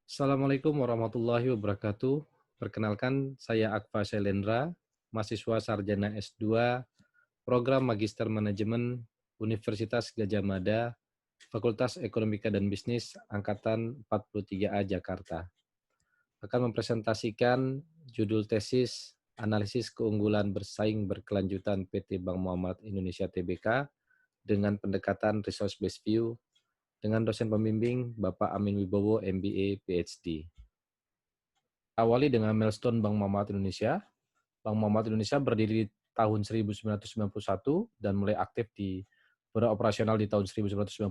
Assalamualaikum warahmatullahi wabarakatuh. Perkenalkan, saya Akfa Syailendra, mahasiswa sarjana S2, Program Magister Manajemen, Universitas Gadjah Mada, Fakultas Ekonomika dan Bisnis, Angkatan 43A Jakarta. Akan mempresentasikan judul tesis Analisis Keunggulan Bersaing Berkelanjutan PT Bank Muamalat Indonesia Tbk dengan pendekatan Resource Based View dengan dosen pembimbing Bapak Amin Wibowo, MBA, PhD. Awali dengan milestone Bank Muamalat Indonesia. Bank Muamalat Indonesia berdiri di tahun 1991 dan mulai aktif di beroperasional di tahun 1992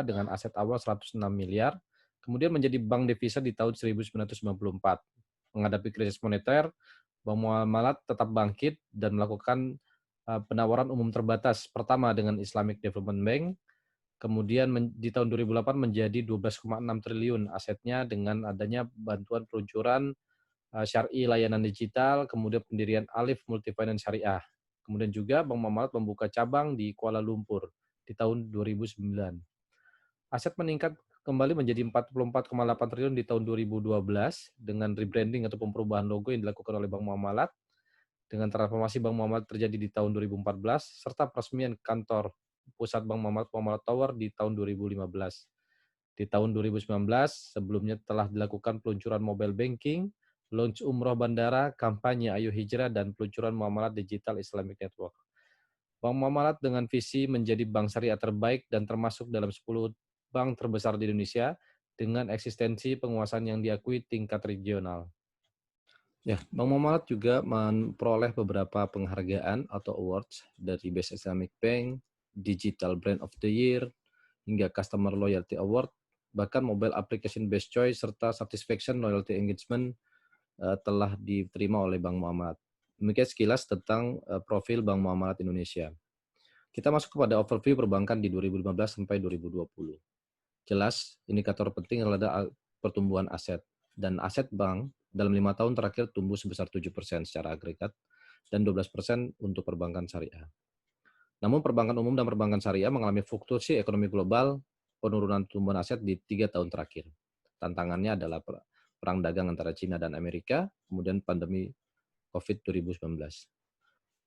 dengan aset awal 106 miliar, kemudian menjadi bank devisa di tahun 1994. Menghadapi krisis moneter, Bank Muamalat tetap bangkit dan melakukan penawaran umum terbatas pertama dengan Islamic Development Bank, kemudian di tahun 2008 menjadi 12,6 triliun asetnya dengan adanya bantuan peluncuran Syar'i layanan digital, kemudian pendirian Alif Multifinance Syariah. Kemudian juga Bank Muamalat membuka cabang di Kuala Lumpur di tahun 2009. Aset meningkat kembali menjadi 44,8 triliun di tahun 2012 dengan rebranding atau perubahan logo yang dilakukan oleh Bank Muamalat. Dengan transformasi Bank Muamalat terjadi di tahun 2014 serta peresmian kantor pusat Bank Muamalat Tower di tahun 2015. Di tahun 2019, sebelumnya telah dilakukan peluncuran mobile banking, launch umroh bandara, kampanye Ayo Hijrah, dan peluncuran muamalat digital Islamic Network. Bank Muamalat dengan visi menjadi bank syariah terbaik dan termasuk dalam 10 bank terbesar di Indonesia dengan eksistensi penguasaan yang diakui tingkat regional. Ya, Bank Muamalat juga memperoleh beberapa penghargaan atau awards dari Best Islamic Bank, Digital Brand of the Year, hingga Customer Loyalty Award, bahkan Mobile Application Best Choice, serta Satisfaction Loyalty Engagement telah diterima oleh Bank Muamalat. Demikian sekilas tentang profil Bank Muamalat Indonesia. Kita masuk kepada overview perbankan di 2015 sampai 2020. Jelas, indikator penting adalah pertumbuhan aset. Dan aset bank dalam 5 tahun terakhir tumbuh sebesar 7% secara agregat dan 12% untuk perbankan syariah. Namun perbankan umum dan perbankan syariah mengalami fluktuasi ekonomi global, penurunan tumbuhan aset di 3 tahun terakhir. Tantangannya adalah perang dagang antara China dan Amerika, kemudian pandemi COVID 2019.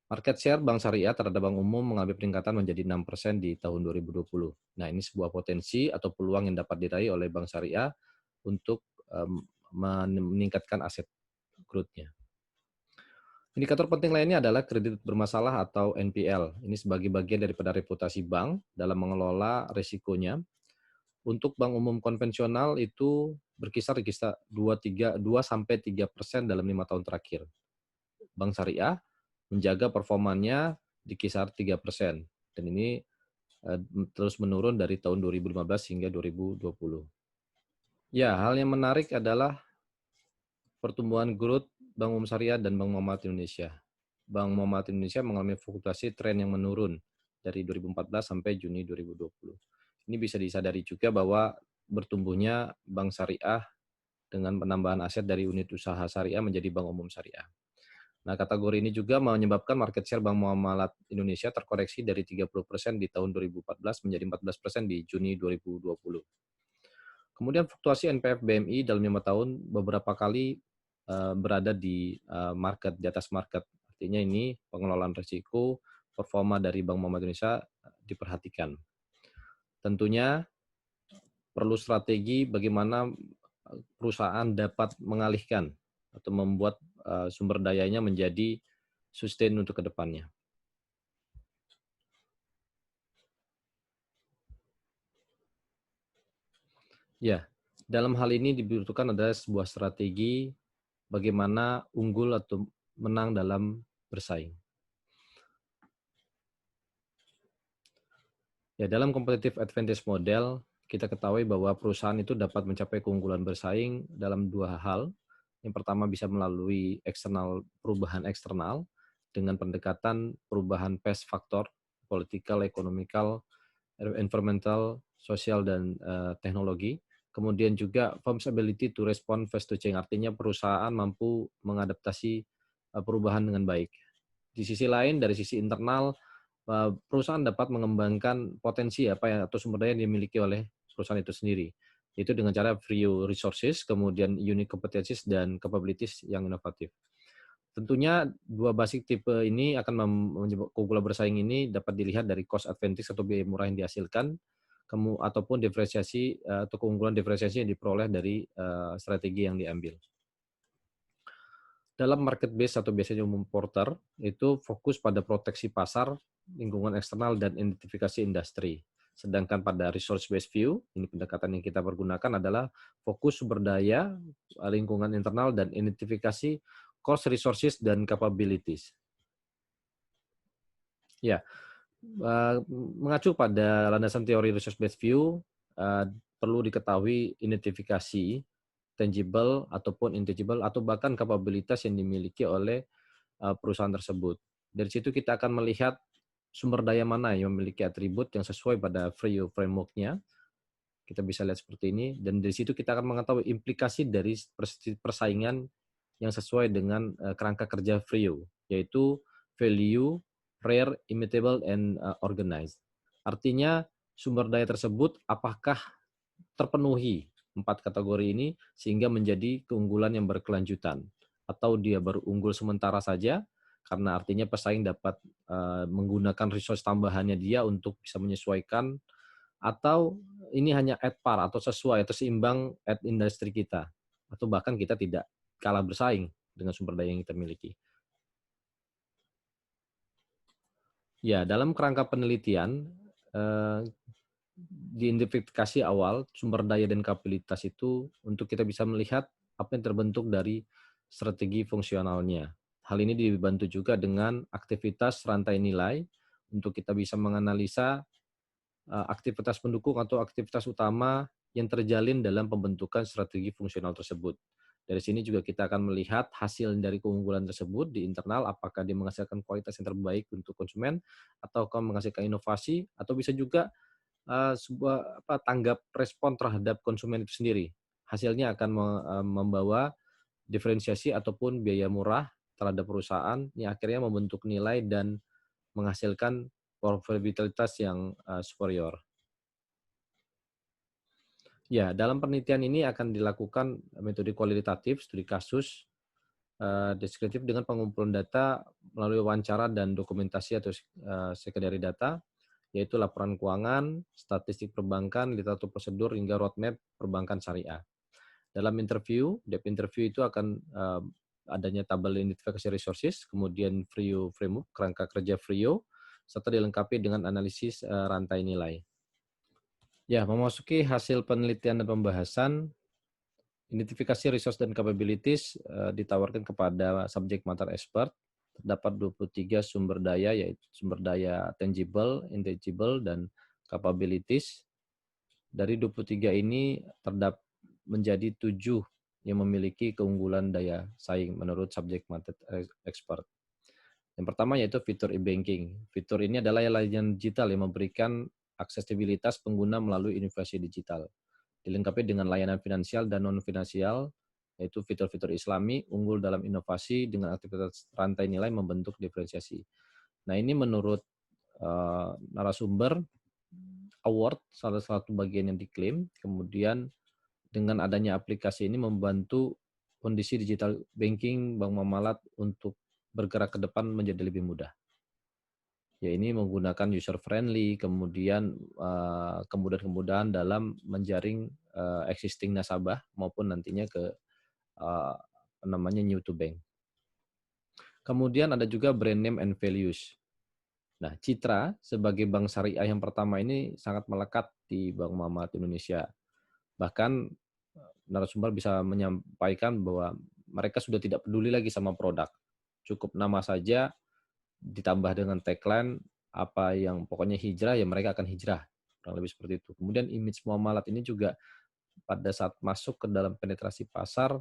Market share bank syariah terhadap bank umum mengalami peningkatan menjadi 6% di tahun 2020. Nah, ini sebuah potensi atau peluang yang dapat diraih oleh bank syariah untuk meningkatkan aset growth-nya. Indikator penting lainnya adalah kredit bermasalah atau NPL. Ini sebagai bagian daripada reputasi bank dalam mengelola risikonya. Untuk bank umum konvensional itu berkisar 2-3% dalam 5 tahun terakhir. Bank syariah menjaga performanya di kisar 3%. Dan ini terus menurun dari tahun 2015 hingga 2020. Ya, hal yang menarik adalah pertumbuhan growth Bank Umum Syariah dan Bank Muamalat Indonesia. Bank Muamalat Indonesia mengalami fluktuasi tren yang menurun dari 2014 sampai Juni 2020. Ini bisa disadari juga bahwa bertumbuhnya Bank Syariah dengan penambahan aset dari unit usaha syariah menjadi Bank Umum Syariah. Nah, kategori ini juga menyebabkan market share Bank Muamalat Indonesia terkoreksi dari 30% di tahun 2014 menjadi 14% di Juni 2020. Kemudian fluktuasi NPF BMI dalam 5 tahun beberapa kali berada di market, di atas market. Artinya ini pengelolaan risiko, performa dari Bank Muamalat Indonesia diperhatikan. Tentunya perlu strategi bagaimana perusahaan dapat mengalihkan atau membuat sumber dayanya menjadi sustain untuk ke depannya. Ya, dalam hal ini dibutuhkan adalah sebuah strategi bagaimana unggul atau menang dalam bersaing. Ya, dalam competitive advantage model, kita ketahui bahwa perusahaan itu dapat mencapai keunggulan bersaing dalam dua hal. Yang pertama bisa melalui perubahan eksternal dengan pendekatan perubahan PES faktor, political, economical, environmental, sosial, dan teknologi. Kemudian juga firm's ability to respond fast to change, artinya perusahaan mampu mengadaptasi perubahan dengan baik. Di sisi lain, dari sisi internal, perusahaan dapat mengembangkan potensi atau sumber daya yang dimiliki oleh perusahaan itu sendiri. Itu dengan cara free resources, kemudian unique competencies dan capabilities yang inovatif. Tentunya dua basic tipe ini akan menyebabkan keunggulan bersaing ini dapat dilihat dari cost advantage atau biaya murah yang dihasilkan, ataupun diferensiasi atau keunggulan diferensiasi yang diperoleh dari strategi yang diambil. Dalam market base atau biasanya umum porter, itu fokus pada proteksi pasar, lingkungan eksternal, dan identifikasi industri. Sedangkan pada resource based view, ini pendekatan yang kita pergunakan adalah fokus sumber daya, lingkungan internal, dan identifikasi cost resources dan capabilities. Ya, mengacu pada landasan teori resource based view, perlu diketahui identifikasi tangible ataupun intangible atau bahkan kapabilitas yang dimiliki oleh perusahaan tersebut. Dari situ kita akan melihat sumber daya mana yang memiliki atribut yang sesuai pada Free framework-nya. Kita bisa lihat seperti ini, dan dari situ kita akan mengetahui implikasi dari persaingan yang sesuai dengan kerangka kerja Free, yaitu value, rare, immutable, and organized. Artinya sumber daya tersebut apakah terpenuhi 4 kategori ini sehingga menjadi keunggulan yang berkelanjutan, atau dia baru unggul sementara saja karena artinya pesaing dapat menggunakan resource tambahannya dia untuk bisa menyesuaikan, atau ini hanya at par atau sesuai atau seimbang at industri kita, atau bahkan kita tidak kalah bersaing dengan sumber daya yang kita miliki. Ya, dalam kerangka penelitian, di identifikasi awal sumber daya dan kapabilitas itu untuk kita bisa melihat apa yang terbentuk dari strategi fungsionalnya. Hal ini dibantu juga dengan aktivitas rantai nilai untuk kita bisa menganalisa aktivitas pendukung atau aktivitas utama yang terjalin dalam pembentukan strategi fungsional tersebut. Dari sini juga kita akan melihat hasil dari keunggulan tersebut di internal, apakah dia menghasilkan kualitas yang terbaik untuk konsumen, atau menghasilkan inovasi, atau bisa juga sebuah tanggap respon terhadap konsumen itu sendiri. Hasilnya akan membawa diferensiasi ataupun biaya murah terhadap perusahaan yang akhirnya membentuk nilai dan menghasilkan profitabilitas yang superior. Ya, dalam penelitian ini akan dilakukan metode kualitatif, studi kasus, deskriptif dengan pengumpulan data melalui wawancara dan dokumentasi atau secondary data, yaitu laporan keuangan, statistik perbankan, literatur prosedur, hingga roadmap perbankan syariah. Dalam interview, depth interview itu akan adanya tabel identifikasi resources, kemudian Frio framework, kerangka kerja Frio, serta dilengkapi dengan analisis rantai nilai. Ya, memasuki hasil penelitian dan pembahasan, identifikasi resource dan capabilities ditawarkan kepada subject matter expert. Terdapat 23 sumber daya, yaitu sumber daya tangible, intangible, dan capabilities. Dari 23 ini terdapat menjadi 7 yang memiliki keunggulan daya saing menurut subject matter expert. Yang pertama yaitu fitur e-banking. Fitur ini adalah layanan digital yang memberikan aksesibilitas pengguna melalui inovasi digital. Dilengkapi dengan layanan finansial dan non-finansial, yaitu fitur-fitur Islami, unggul dalam inovasi dengan aktivitas rantai nilai membentuk diferensiasi. Nah, ini menurut narasumber award, salah satu bagian yang diklaim, kemudian dengan adanya aplikasi ini membantu kondisi digital banking Bank Muamalat untuk bergerak ke depan menjadi lebih mudah. Ya, ini menggunakan user friendly, kemudian kemudahan-kemudahan dalam menjaring existing nasabah maupun nantinya ke new to bank. Kemudian ada juga brand name and values. Nah, Citra sebagai bank syariah yang pertama ini sangat melekat di Bank Muamalat Indonesia. Bahkan narasumber bisa menyampaikan bahwa mereka sudah tidak peduli lagi sama produk. Cukup nama saja ditambah dengan tagline apa yang pokoknya hijrah, ya mereka akan hijrah. Kurang lebih seperti itu. Kemudian image muamalat ini juga pada saat masuk ke dalam penetrasi pasar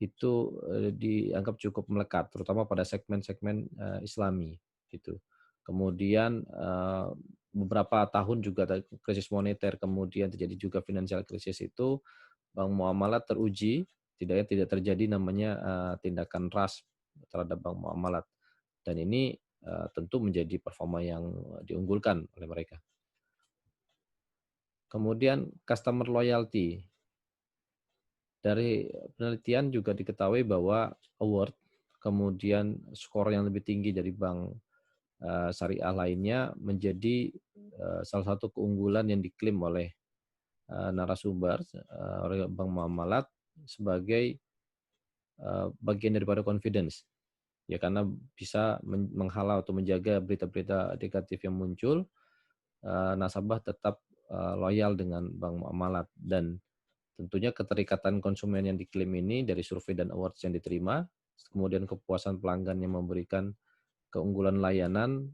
itu dianggap cukup melekat, terutama pada segmen-segmen Islami gitu. Kemudian beberapa tahun juga krisis moneter, kemudian terjadi juga financial krisis, itu Bank Muamalat teruji tidak terjadi namanya tindakan rush terhadap Bank Muamalat, dan ini tentu menjadi performa yang diunggulkan oleh mereka. Kemudian customer loyalty. Dari penelitian juga diketahui bahwa award, kemudian skor yang lebih tinggi dari bank syariah lainnya menjadi salah satu keunggulan yang diklaim oleh narasumber oleh Bank Muamalat sebagai bagian daripada confidence. Ya karena bisa menghalau atau menjaga berita-berita negatif yang muncul, nasabah tetap loyal dengan Bank Muamalat, dan tentunya keterikatan konsumen yang diklaim ini dari survei dan awards yang diterima, kemudian kepuasan pelanggan yang memberikan keunggulan layanan,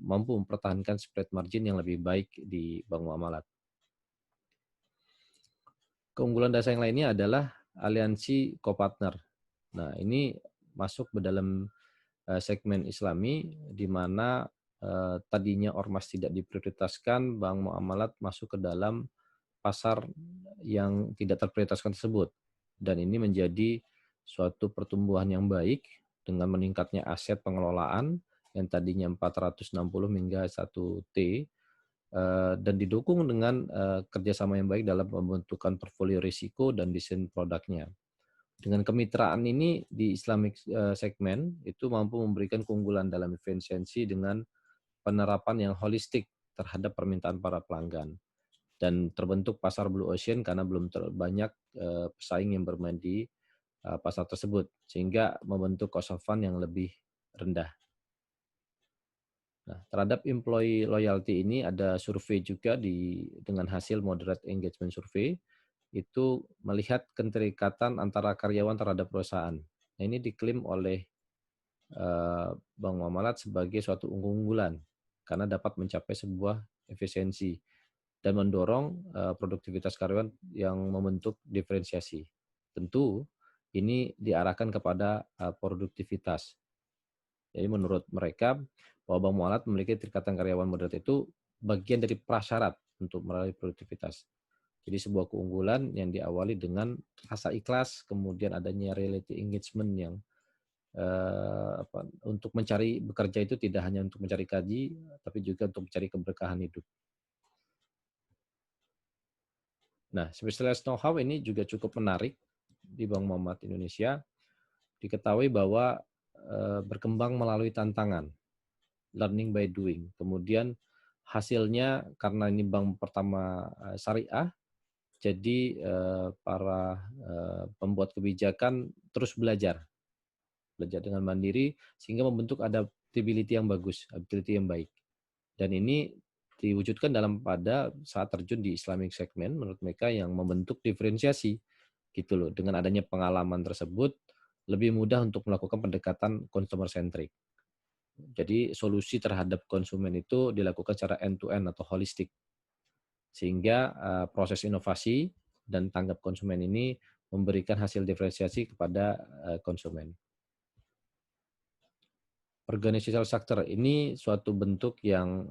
mampu mempertahankan spread margin yang lebih baik di Bank Muamalat. Keunggulan dasar yang lainnya adalah aliansi co-partner. Nah, ini masuk ke dalam segmen Islami, di mana tadinya ormas tidak diprioritaskan, Bank Muamalat masuk ke dalam pasar yang tidak terprioritaskan tersebut. Dan ini menjadi suatu pertumbuhan yang baik dengan meningkatnya aset pengelolaan yang tadinya 460 hingga 1T, dan didukung dengan kerjasama yang baik dalam pembentukan portfolio risiko dan desain produknya. Dengan kemitraan ini di Islamic segmen itu mampu memberikan keunggulan dalam efisiensi dengan penerapan yang holistik terhadap permintaan para pelanggan, dan terbentuk pasar blue ocean karena belum banyak pesaing yang bermain di pasar tersebut, sehingga membentuk cost of fund yang lebih rendah. Nah, terhadap employee loyalty ini ada survei juga dengan hasil moderate engagement survey, itu melihat keterikatan antara karyawan terhadap perusahaan. Nah, ini diklaim oleh Bank Muamalat sebagai suatu unggulan karena dapat mencapai sebuah efisiensi dan mendorong produktivitas karyawan yang membentuk diferensiasi. Tentu ini diarahkan kepada produktivitas. Jadi menurut mereka bahwa Bank Muamalat memiliki tingkatan karyawan moderat itu bagian dari prasyarat untuk meraih produktivitas. Jadi sebuah keunggulan yang diawali dengan rasa ikhlas, kemudian adanya reality engagement yang untuk mencari bekerja itu tidak hanya untuk mencari gaji, tapi juga untuk mencari keberkahan hidup. Nah, specialized know-how ini juga cukup menarik di Bank Muamalat Indonesia. Diketahui bahwa berkembang melalui tantangan, learning by doing. Kemudian hasilnya karena ini bank pertama syariah, jadi para pembuat kebijakan terus belajar dengan mandiri sehingga membentuk adaptability yang bagus, adaptability yang baik. Dan ini diwujudkan pada saat terjun di Islamic segment menurut mereka yang membentuk diferensiasi gitu loh. Dengan adanya pengalaman tersebut lebih mudah untuk melakukan pendekatan consumer centric. Jadi solusi terhadap konsumen itu dilakukan secara end to end atau holistik. Sehingga proses inovasi dan tanggap konsumen ini memberikan hasil diferensiasi kepada konsumen. Organizational structure ini suatu bentuk yang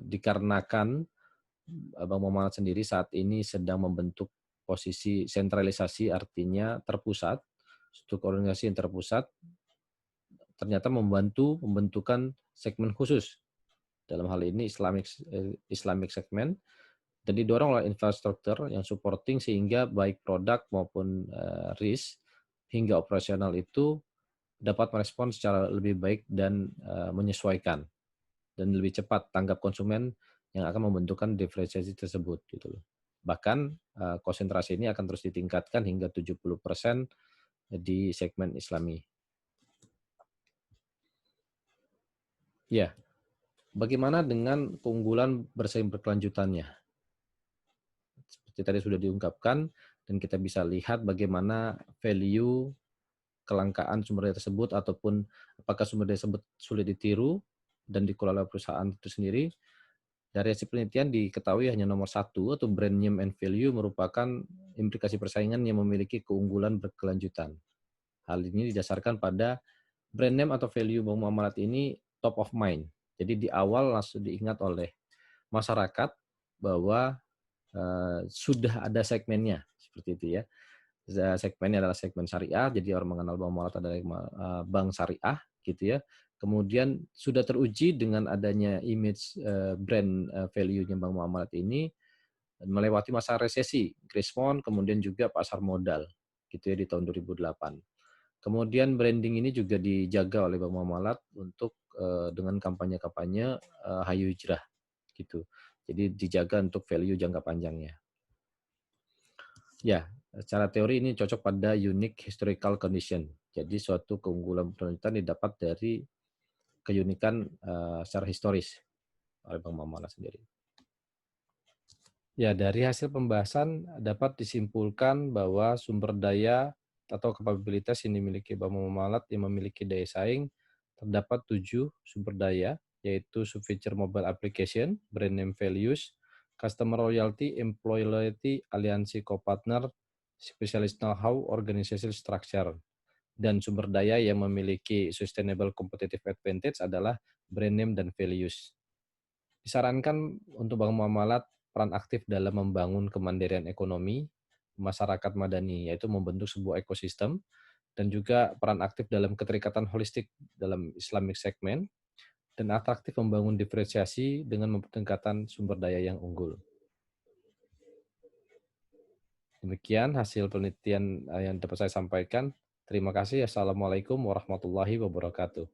dikarenakan Bank Muamalat sendiri saat ini sedang membentuk posisi sentralisasi, artinya terpusat, struktur organisasi yang terpusat, ternyata membantu pembentukan segmen khusus. Dalam hal ini Islamic segment, dan didorong oleh infrastruktur yang supporting sehingga baik produk maupun risk hingga operasional itu dapat merespon secara lebih baik dan menyesuaikan dan lebih cepat tanggap konsumen yang akan membentukkan diferensiasi tersebut gitu loh. Bahkan konsentrasi ini akan terus ditingkatkan hingga 70% di segmen Islami. Ya, bagaimana dengan keunggulan bersaing berkelanjutannya? Seperti tadi sudah diungkapkan, dan kita bisa lihat bagaimana value kelangkaan sumber daya tersebut ataupun apakah sumber daya tersebut sulit ditiru dan dikelola perusahaan itu sendiri. Dari hasil penelitian diketahui hanya nomor satu atau brand name and value merupakan implikasi persaingan yang memiliki keunggulan berkelanjutan. Hal ini didasarkan pada brand name atau value Bank Muamalat ini top of mind. Jadi di awal langsung diingat oleh masyarakat bahwa sudah ada segmennya, seperti itu ya. Segmennya adalah segmen syariah, jadi orang mengenal Bank Muamalat adalah bank syariah, gitu ya. Kemudian sudah teruji dengan adanya image brand value-nya Bank Muamalat ini, melewati masa resesi, Krismon, kemudian juga pasar modal gitu ya di tahun 2008. Kemudian branding ini juga dijaga oleh Bank Muamalat untuk dengan kampanye-kampanye Hayu Hijrah gitu. Jadi dijaga untuk value jangka panjangnya. Ya, secara teori ini cocok pada unique historical condition. Jadi suatu keunggulan pemerintahan didapat dari keunikan secara historis oleh Bank Muamalat sendiri. Ya, dari hasil pembahasan dapat disimpulkan bahwa sumber daya atau kapabilitas yang dimiliki Bank Muamalat yang memiliki daya saing terdapat 7 sumber daya, yaitu feature mobile application, brand name values, customer loyalty, employee loyalty, aliansi co-partner, specialist know-how, organization structure. Dan sumber daya yang memiliki sustainable competitive advantage adalah brand name dan values. Disarankan untuk Bank Muamalat peran aktif dalam membangun kemandirian ekonomi masyarakat madani, yaitu membentuk sebuah ekosistem, dan juga peran aktif dalam keterikatan holistik dalam Islamic segment, dan atraktif membangun diferensiasi dengan peningkatan sumber daya yang unggul. Demikian hasil penelitian yang dapat saya sampaikan. Terima kasih. Assalamualaikum warahmatullahi wabarakatuh.